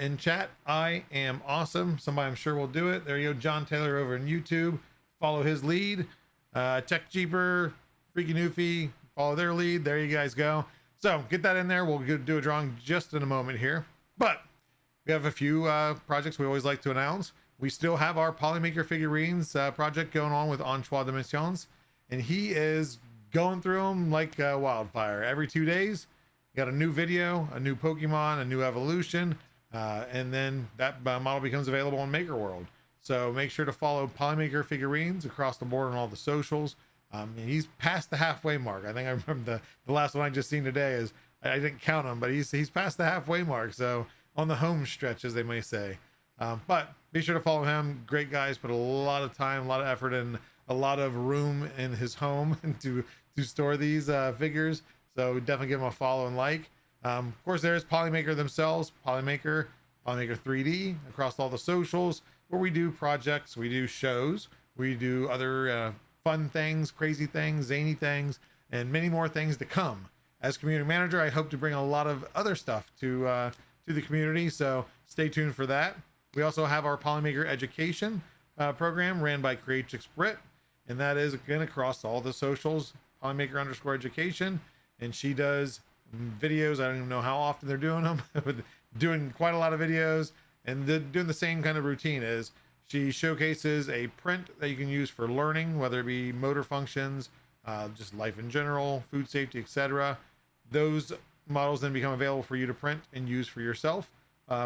In chat, I am awesome. Somebody I'm sure will do it. There you go. John Taylor over in YouTube. Follow his lead. Tech Jeeper, Freaky Newfie, follow their lead. There you guys go. So get that in there. We'll do a drawing just in a moment here. But we have a few projects we always like to announce. We still have our Polymaker figurines project going on with Antoine Dimensions, and he is going through them like wildfire. Every 2 days, got a new video, a new Pokemon, a new evolution, and then that model becomes available on Maker World. So make sure to follow Polymaker figurines across the board on all the socials. And he's past the halfway mark. I think I remember the last one I just seen today is, I didn't count him, but he's past the halfway mark. So on the home stretch, as they may say. But be sure to follow him. Great guys, put a lot of time, a lot of effort, and a lot of room in his home to store these figures. So definitely give him a follow and like. Of course, there's Polymaker themselves, Polymaker 3D across all the socials, where we do projects, we do shows, we do other fun things, crazy things, zany things, and many more things to come. As community manager, I hope to bring a lot of other stuff to the community, so stay tuned for that. We also have our Polymaker education program ran by Creatrix Brit, and that is again across all the socials, Polymaker_education, and she does videos. I don't even know how often they're doing them, but doing quite a lot of videos, and doing the same kind of routine. Is she showcases a print that you can use for learning, whether it be motor functions, just life in general, food safety, etc. Those models then become available for you to print and use for yourself,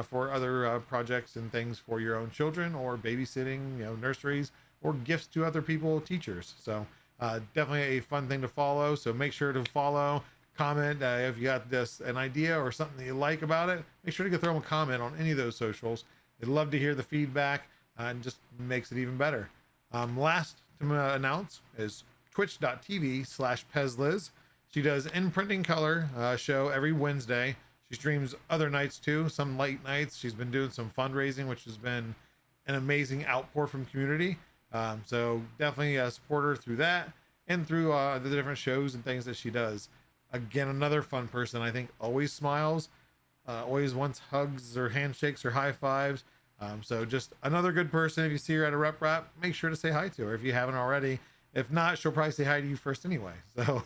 for other projects and things for your own children, or babysitting, you know, nurseries, or gifts to other people, teachers. So definitely a fun thing to follow. So make sure to follow, comment if you got an idea or something that you like about it. Make sure to throw them a comment on any of those socials. I'd love to hear the feedback, and just makes it even better. Last to announce is twitch.tv/PezLiz. She does in printing color show every Wednesday. She streams other nights too, some late nights. She's been doing some fundraising, which has been an amazing outpour from community. So definitely support her through that, and through the different shows and things that she does. Again, another fun person. I think always smiles, always wants hugs or handshakes or high fives. So just another good person. If you see her at a rep rap, make sure to say hi to her if you haven't already. If not, she'll probably say hi to you first anyway. So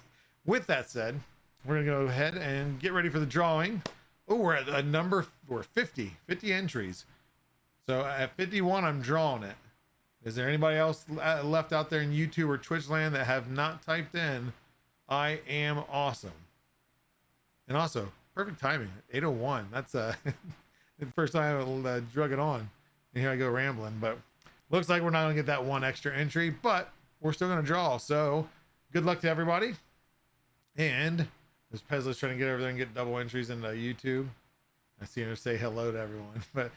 with that said, we're gonna go ahead and get ready for the drawing. Oh, we're at we're 50 entries. So at 51, I'm drawing it. Is there anybody else left out there in YouTube or Twitch land that have not typed in I am awesome? And also, perfect timing, 8:01. That's the first time I drug it on. And here I go rambling, but looks like we're not gonna get that one extra entry, but we're still gonna draw. So good luck to everybody. And this Pezla's trying to get over there and get double entries into YouTube. I see her say hello to everyone, but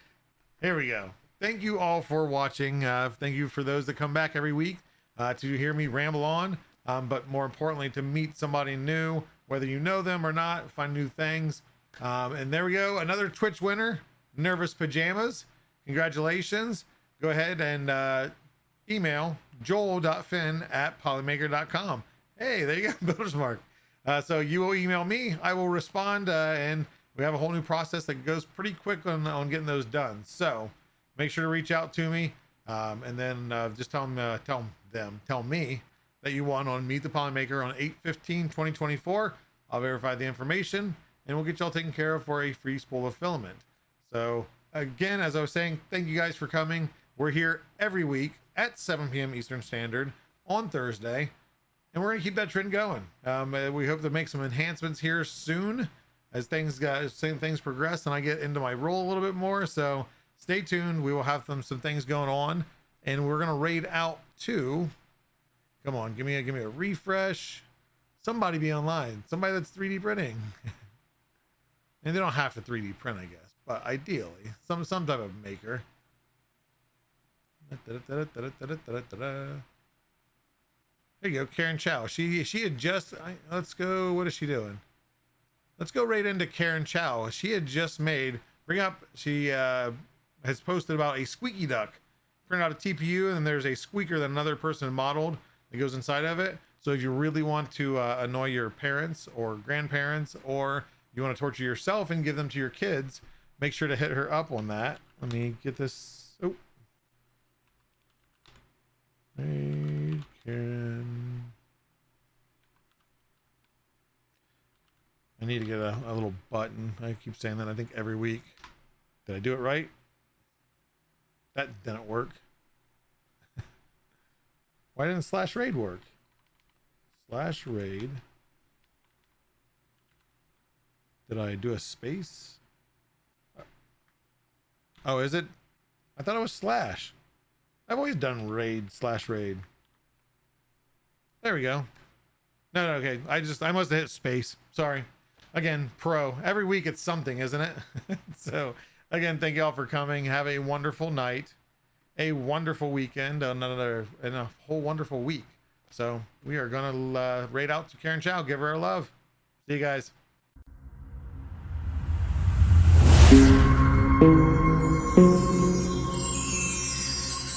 here we go. Thank you all for watching. Thank you for those that come back every week to hear me ramble on, but more importantly, to meet somebody new, whether you know them or not, find new things. And there we go. Another Twitch winner, Nervous Pajamas, congratulations. Go ahead and email joel.finn@polymaker.com. Hey, there you go, Builder's Mark. So you will email me, I will respond, and we have a whole new process that goes pretty quick on getting those done. So make sure to reach out to me, and then just tell me that you want on Meet the Polymaker on 8/15/2024. I'll verify the information, and we'll get y'all taken care of for a free spool of filament. So again, as I was saying, thank you guys for coming. We're here every week at 7 p.m. Eastern Standard on Thursday, and we're gonna keep that trend going. We hope to make some enhancements here soon as things progress and I get into my role a little bit more. So stay tuned. We will have some things going on, and we're gonna raid out to. Come on, give me a refresh. Somebody be online. Somebody that's 3D printing. And they don't have to 3D print, I guess, but ideally, some type of maker. There you go, Karen Chow. She had just. Let's go. What is she doing? Let's go right into Karen Chow. She had just made. She has posted about a squeaky duck. Print out a TPU, and there's a squeaker that another person modeled that goes inside of it. So if you really want to annoy your parents or grandparents, or you want to torture yourself and give them to your kids, make sure to hit her up on that. Let me get this. Oh. Hey, Karen. I need to get a little button. I keep saying that, I think, every week. Did I do it right? That didn't work. Why didn't /raid work? /raid. Did I do a space? Oh, is it? I thought it was slash. I've always done raid /raid. There we go. No, okay. I must have hit space. Sorry. Again, pro. Every week it's something, isn't it? So, again, thank you all for coming. Have a wonderful night, a wonderful weekend, and a whole wonderful week. So we are gonna raid out to Karen Chow. Give her a love. See you guys.